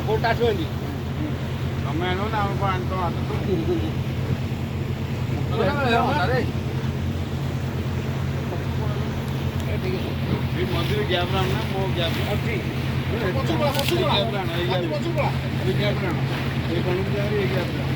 Boat आसबेनी ତମେ ଆଣିବ ନା ଆମେ କଣ ଆଣିଛ ଏଇ ମଝିରେ ଗ୍ୟାପ୍ ଆଣ ନା ମୋ ଗ୍ୟାପ୍ ଅଛି ଗ୍ୟାପ୍ ଆଣ ଏଇ ଗ୍ୟାପ୍ ଆଣ ଏଇ କଣକୁ ଯାହାରି ଏଇ ଗ୍ୟାପ୍ ଆଣ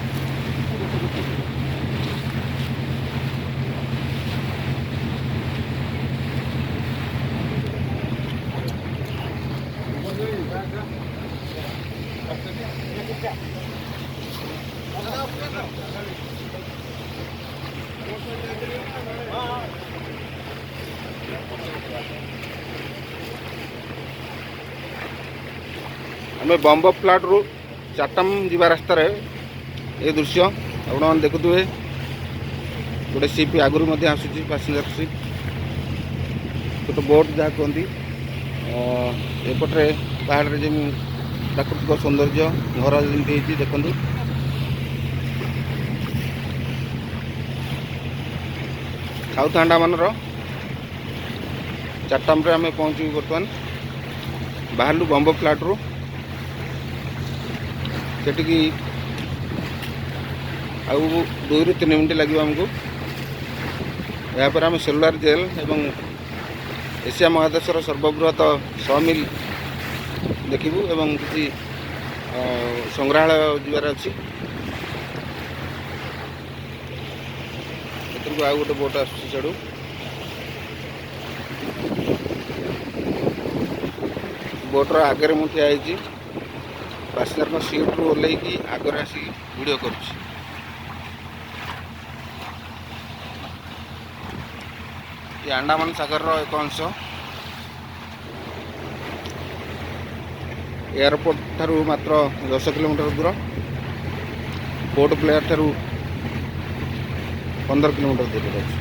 आम बम्ब फ्लाट रू चाटम जीवा रास्त ये दृश्य आप देखुए गोटे सीप आगुरी आसूँ पैसेंजर सीप गोटे बोट जहाँ कहती एपटे पहाड़ जो प्राकृतिक सौंदर्य घर जमी देखु साउथ अंडमान चाटम आम पहुँचू बर्तमान बाहर बम्ब फ्लाट रू सेटिकी आउ 2 ରୁ 3 मिनट लगे आमको यहाँ पर आम सेलुलर जेल एवं एशिया महादेशर सर्वबृहत समिल देखू एवं किसी संग्रहालय जीवार अच्छी आउ गोटे बोट आसू बोटर आगे मुझे ठिया पैसेंजर सीट रू ओल्ल आगे आसिक वीडियो करुँच अंडमान सागर एक अंश एयरपोर्ट ठारू मात्र 10 किलोमीटर दूर पोर्ट ब्लेयर ठारू 15 किलोमीटर दूर अच्छे।